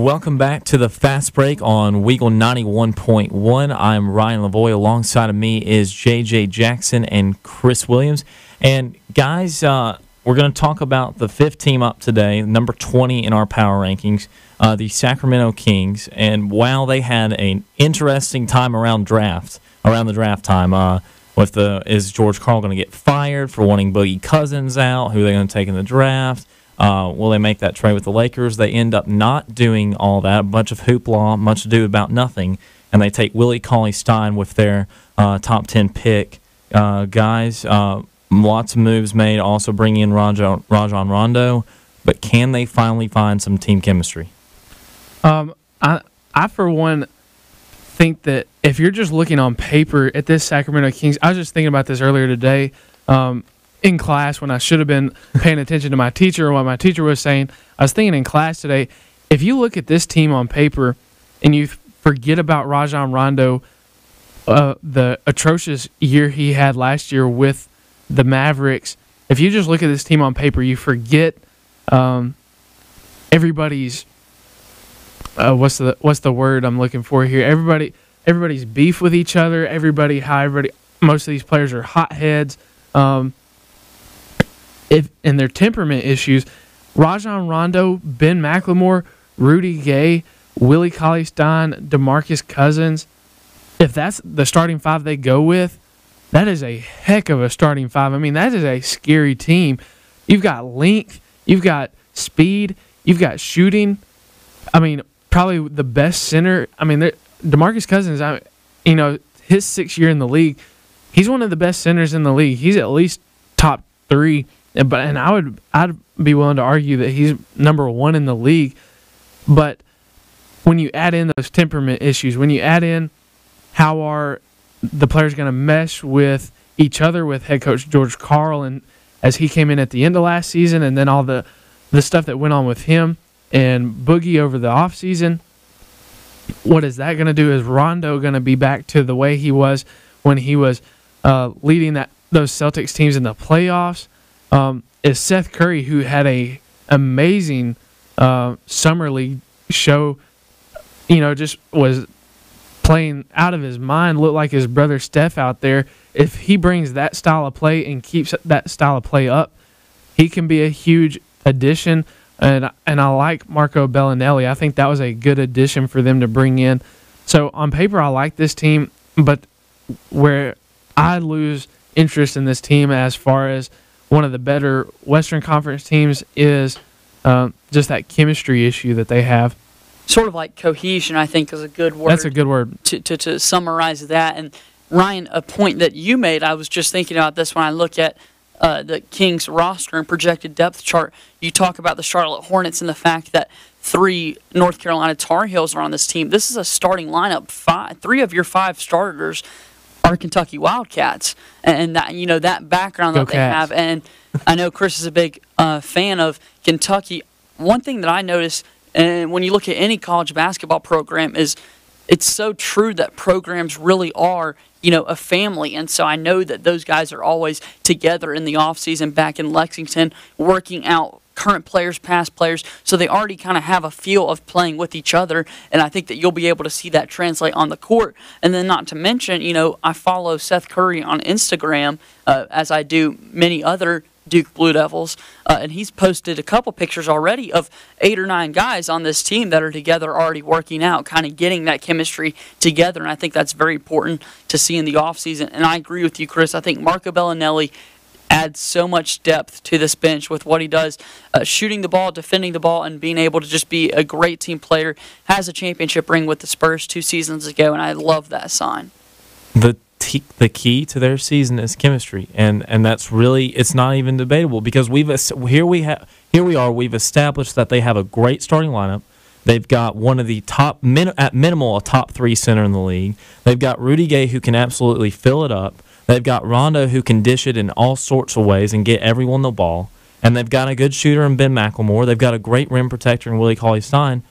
Welcome back to the Fast Break on Weagle 91.1. I'm Ryan Lavoie. Alongside of me is J.J. Jackson and Chris Williams. And guys, we're going to talk about the fifth team up today, number 20 in our power rankings, the Sacramento Kings. And wow, they had an interesting time around the draft time. Is George Karl going to get fired for wanting Boogie Cousins out? Who are they going to take in the draft? Will they make that trade with the Lakers? They end up not doing all that. A bunch of hoopla, much ado about nothing. And they take Willie Cauley-Stein with their top 10 pick. Guys, lots of moves made. Also bring in Rajon Rondo. But can they finally find some team chemistry? I for one, think that if you're just looking on paper at this Sacramento Kings, I was just thinking about this earlier today. In class, when I should have been paying attention to my teacher or what my teacher was saying, I was thinking in class today, if you look at this team on paper and you forget about Rajon Rondo, the atrocious year he had last year with the Mavericks, if you just look at this team on paper, you forget everybody's what's the word I'm looking for here? Everybody's beef with each other. Most of these players are hotheads. And their temperament issues, Rajon Rondo, Ben McLemore, Rudy Gay, Willie Cauley-Stein, DeMarcus Cousins, if that's the starting five they go with, that is a heck of a starting five. I mean, that is a scary team. You've got length, you've got speed, you've got shooting. I mean, probably the best center. I mean, DeMarcus Cousins, his 6th year in the league, he's one of the best centers in the league. He's at least top 3. And I'd be willing to argue that he's number 1 in the league. But when you add in those temperament issues, when you add in how are the players going to mesh with each other with head coach George Karl, and as he came in at the end of last season, and then all the stuff that went on with him and Boogie over the offseason, what is that going to do? Is Rondo going to be back to the way he was when he was leading those Celtics teams in the playoffs? Is Seth Curry, who had a amazing summer league show, just was playing out of his mind, looked like his brother Steph out there. If he brings that style of play and keeps that style of play up, he can be a huge addition. And I like Marco Bellinelli. I think that was a good addition for them to bring in. So on paper, I like this team, but where I lose interest in this team as far as one of the better Western Conference teams is just that chemistry issue that they have. Sort of like cohesion, I think, is a good word. That's a good word. To summarize that. And, Ryan, a point that you made, I was just thinking about this when I look at the Kings roster and projected depth chart. You talk about the Charlotte Hornets and the fact that 3 North Carolina Tar Heels are on this team. This is a starting lineup. 3 of your 5 starters are Kentucky Wildcats, and that background that they have. And I know Chris is a big fan of Kentucky. One thing that I notice, and when you look at any college basketball program, is it's so true that programs really are, a family. And so I know that those guys are always together in the offseason back in Lexington, working out current players, past players, so they already kind of have a feel of playing with each other, and I think that you'll be able to see that translate on the court. And then not to mention, I follow Seth Curry on Instagram, as I do many other Duke Blue Devils, and he's posted a couple pictures already of 8 or 9 guys on this team that are together already working out, kind of getting that chemistry together, and I think that's very important to see in the offseason. And I agree with you, Chris. I think Marco Bellinelli adds so much depth to this bench with what he does, shooting the ball, defending the ball, and being able to just be a great team player. Has a championship ring with the Spurs 2 seasons ago, and I love that sign. The key to their season is chemistry, and that's really, it's not even debatable, because we've established that they have a great starting lineup. They've got one of the top, at minimal, a top 3 center in the league. They've got Rudy Gay, who can absolutely fill it up. They've got Rondo, who can dish it in all sorts of ways and get everyone the ball. And they've got a good shooter in Ben McLemore. They've got a great rim protector in Willie Cauley-Stein.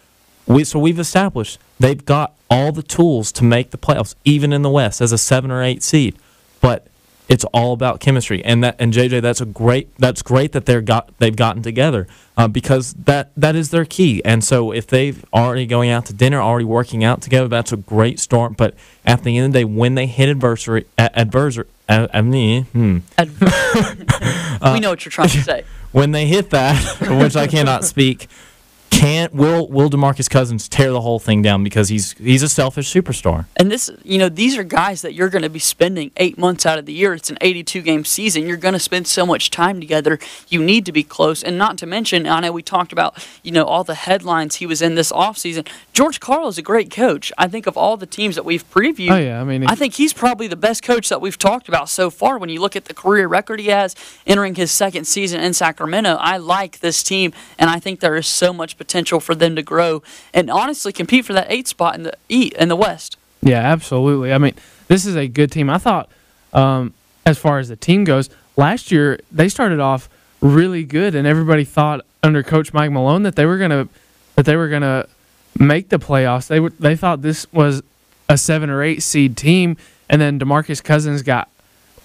So we've established they've got all the tools to make the playoffs, even in the West, as a 7 or 8 seed. But it's all about chemistry. And JJ, that's great that they've gotten together because that is their key. And so if they've already going out to dinner, already working out together, that's a great start. But at the end of the day, when they hit adversity, we know what you're trying to say. When they hit that, which I cannot speak, will DeMarcus Cousins tear the whole thing down because he's a selfish superstar. And these are guys that you're going to be spending 8 months out of the year. It's an 82-game season. You're going to spend so much time together. You need to be close. And not to mention, I know we talked about, all the headlines he was in this offseason. George Karl is a great coach. I think of all the teams that we've previewed, I think he's probably the best coach that we've talked about so far. When you look at the career record he has entering his second season in Sacramento, I like this team, and I think there is so much potential for them to grow and honestly compete for that 8th spot in the West. Yeah, absolutely. I mean, this is a good team. I thought, as far as the team goes, last year they started off really good, and everybody thought under Coach Mike Malone that they were gonna make the playoffs. They thought this was a 7 or 8 seed team, and then DeMarcus Cousins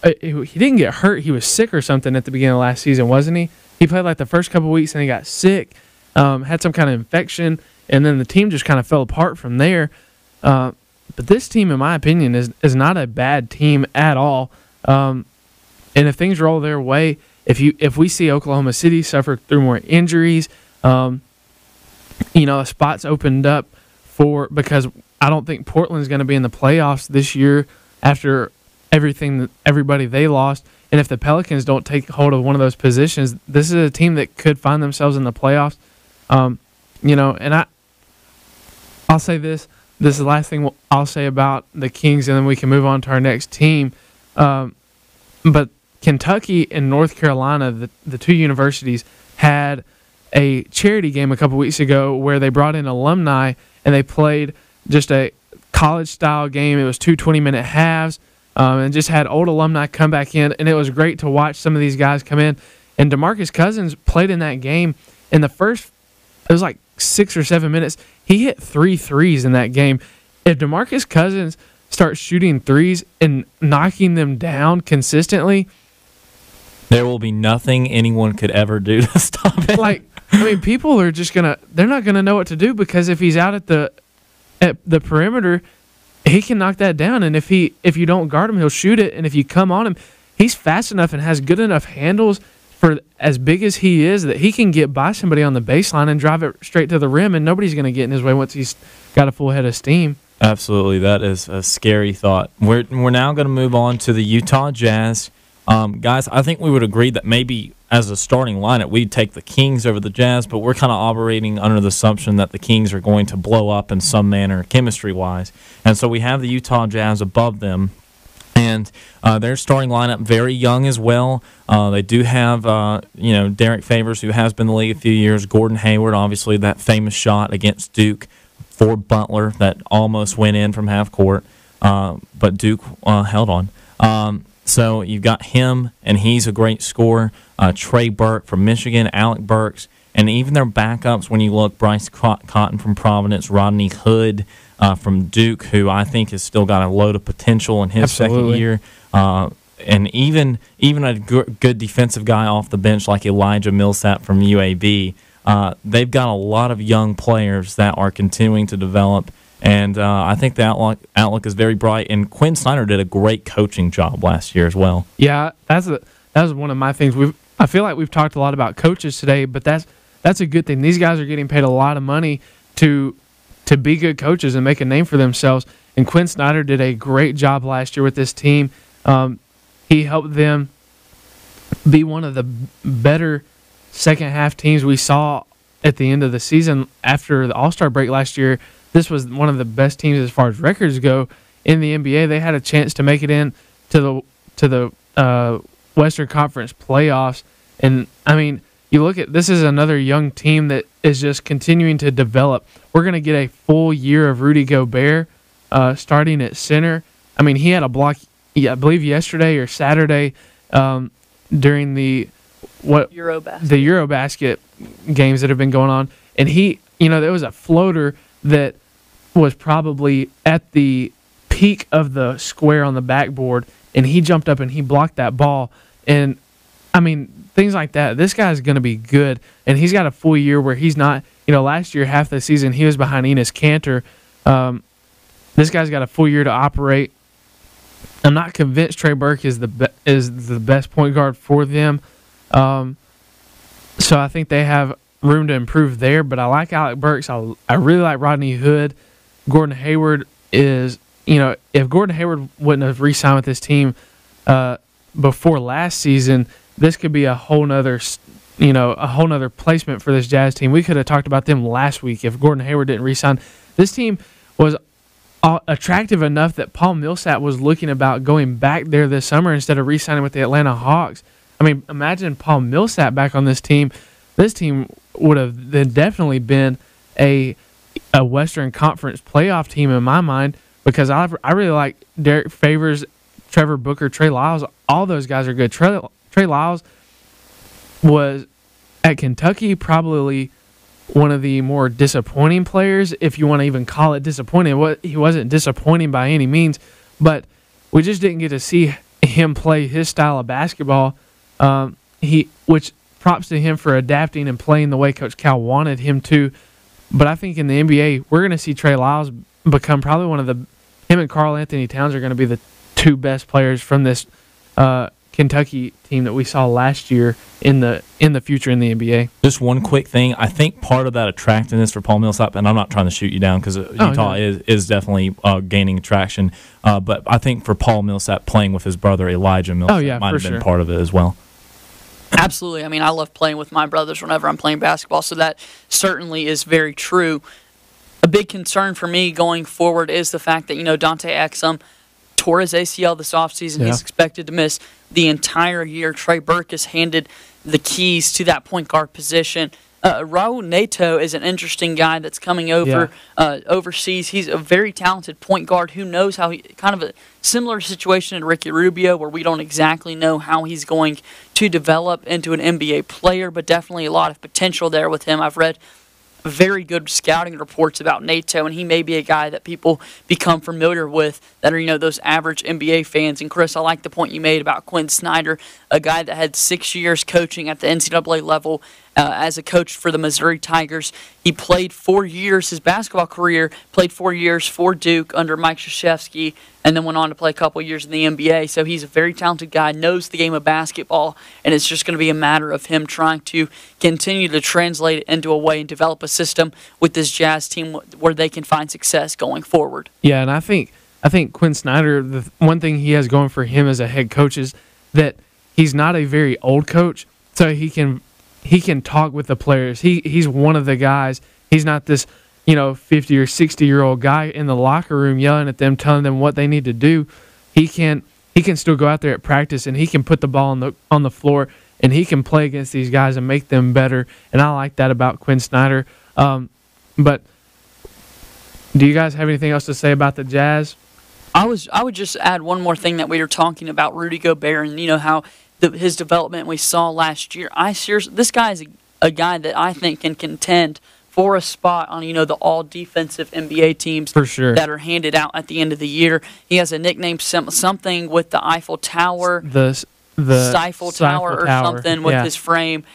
he didn't get hurt. He was sick or something at the beginning of last season, wasn't he? He played like the first couple weeks and he got sick. Had some kind of infection, and then the team just kind of fell apart from there. But this team, in my opinion, is not a bad team at all. And if things roll their way, if we see Oklahoma City suffer through more injuries, the spots opened up because I don't think Portland's going to be in the playoffs this year after everybody they lost. And if the Pelicans don't take hold of one of those positions, this is a team that could find themselves in the playoffs. And I'll say this. This is the last thing I'll say about the Kings, and then we can move on to our next team. But Kentucky and North Carolina, the two universities, had a charity game a couple weeks ago where they brought in alumni, and they played just a college-style game. It was 2 20-minute halves, and just had old alumni come back in, and it was great to watch some of these guys come in. And DeMarcus Cousins played in that game. In the first, it was like 6 or 7 minutes, he hit 3 threes in that game. If DeMarcus Cousins starts shooting threes and knocking them down consistently, there will be nothing anyone could ever do to stop it. People are just they're not gonna know what to do, because if he's out at the perimeter, he can knock that down. And if you don't guard him, he'll shoot it. And if you come on him, he's fast enough and has good enough handles for as big as he is that he can get by somebody on the baseline and drive it straight to the rim, and nobody's going to get in his way once he's got a full head of steam. Absolutely. That is a scary thought. We're now going to move on to the Utah Jazz. Guys, I think we would agree that maybe as a starting lineup, we'd take the Kings over the Jazz, but we're kind of operating under the assumption that the Kings are going to blow up in some manner chemistry-wise. And so we have the Utah Jazz above them. And their starting lineup very young as well. They do have Derek Favors, who has been in the league a few years. Gordon Hayward, obviously that famous shot against Duke for Butler that almost went in from half court, but Duke held on. So you've got him, and he's a great scorer. Trey Burke from Michigan, Alec Burks, and even their backups. When you look, Bryce Cotton from Providence, Rodney Hood from Duke, who I think has still got a load of potential in his second year. And even a good defensive guy off the bench like Elijah Millsap from UAB. They've got a lot of young players that are continuing to develop, and I think the outlook is very bright. And Quinn Snyder did a great coaching job last year as well. Yeah, that was one of my things. I feel like we've talked a lot about coaches today, but that's a good thing. These guys are getting paid a lot of money to be good coaches and make a name for themselves. And Quinn Snyder did a great job last year with this team. He helped them be one of the better second-half teams we saw at the end of the season after the All-Star break last year. This was one of the best teams as far as records go in the NBA. They had a chance to make it in to the Western Conference playoffs. And, you look at this is another young team that is just continuing to develop. We're going to get a full year of Rudy Gobert starting at center. He had a block, I believe, yesterday or Saturday during the Eurobasket games that have been going on. And there was a floater that was probably at the peak of the square on the backboard, and he jumped up and he blocked that ball. And, I mean, things like that. This guy's going to be good, and he's got a full year where he's not – last year, half the season, he was behind Enes Kanter. This guy's got a full year to operate. I'm not convinced Trey Burke is the best point guard for them. So I think they have room to improve there, but I like Alec Burks. I really like Rodney Hood. Gordon Hayward is, if Gordon Hayward wouldn't have re-signed with this team before last season, this could be a whole nother placement for this Jazz team. We could have talked about them last week if Gordon Hayward didn't re-sign. This team was attractive enough that Paul Millsap was looking about going back there this summer instead of re-signing with the Atlanta Hawks. I mean, imagine Paul Millsap back on this team. This team would have then definitely been a Western Conference playoff team in my mind, because I really like Derek Favors, Trevor Booker, Trey Lyles. All those guys are good. Trey Lyles was at Kentucky probably one of the more disappointing players, if you want to even call it disappointing. He wasn't disappointing by any means, but we just didn't get to see him play his style of basketball. Which props to him for adapting and playing the way Coach Cal wanted him to. But I think in the NBA, we're going to see Trey Lyles become probably him and Karl Anthony Towns are going to be the two best players from this Kentucky team that we saw last year in the future in the NBA. Just one quick thing. I think part of that attractiveness for Paul Millsap, and I'm not trying to shoot you down because Utah is definitely gaining traction, but I think for Paul Millsap playing with his brother Elijah Millsap might have been part of it as well. Absolutely. I mean, I love playing with my brothers whenever I'm playing basketball, so that certainly is very true. A big concern for me going forward is the fact that, Dante Exum tore his ACL this offseason. Yeah. He's expected to miss the entire year. Trey Burke is handed the keys to that point guard position. Raul Neto is an interesting guy that's coming over overseas. He's a very talented point guard who knows how kind of a similar situation to Ricky Rubio, where we don't exactly know how he's going to develop into an NBA player, but definitely a lot of potential there with him. I've read very good scouting reports about Nato, and he may be a guy that people become familiar with that are, those average NBA fans. And Chris, I like the point you made about Quinn Snyder, a guy that had 6 years coaching at the NCAA level as a coach for the Missouri Tigers. He played 4 years, his basketball career, played 4 years for Duke under Mike Krzyzewski, and then went on to play a couple years in the NBA. So he's a very talented guy, knows the game of basketball, and it's just going to be a matter of him trying to continue to translate it into a way and develop a system with this Jazz team where they can find success going forward. Yeah, and I think Quinn Snyder, the one thing he has going for him as a head coach is that he's not a very old coach, so he can talk with the players. He's one of the guys. He's not this 50 or 60-year-old guy in the locker room yelling at them, telling them what they need to do. He can still go out there at practice, and he can put the ball on the floor, and he can play against these guys and make them better. And I like that about Quinn Snyder. But do you guys have anything else to say about the Jazz? I would just add one more thing that we were talking about Rudy Gobert and how his development we saw last year. This guy is a guy that I think can contend for a spot on the all defensive NBA teams for sure that are handed out at the end of the year. He has a nickname, something with the Eiffel Tower, the Stifle Tower or something with his frame.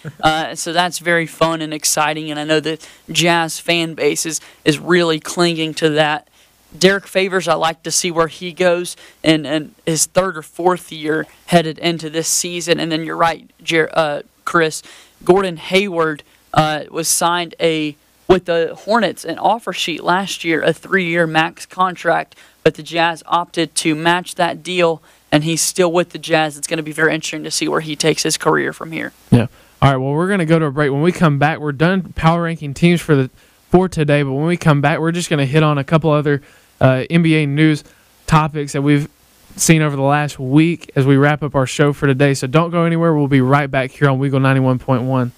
So that's very fun and exciting, and I know that Jazz fan base is really clinging to that. Derek Favors, I like to see where he goes in his third or fourth year headed into this season. And then you're right, Chris, Gordon Hayward was signed with the Hornets an offer sheet last year, a 3-year max contract, but the Jazz opted to match that deal, and he's still with the Jazz. It's going to be very interesting to see where he takes his career from here. Yeah. All right, well, we're going to go to a break. When we come back, we're done power ranking teams for today, but when we come back, we're just going to hit on a couple other NBA news topics that we've seen over the last week as we wrap up our show for today. So don't go anywhere. We'll be right back here on Weagle 91.1.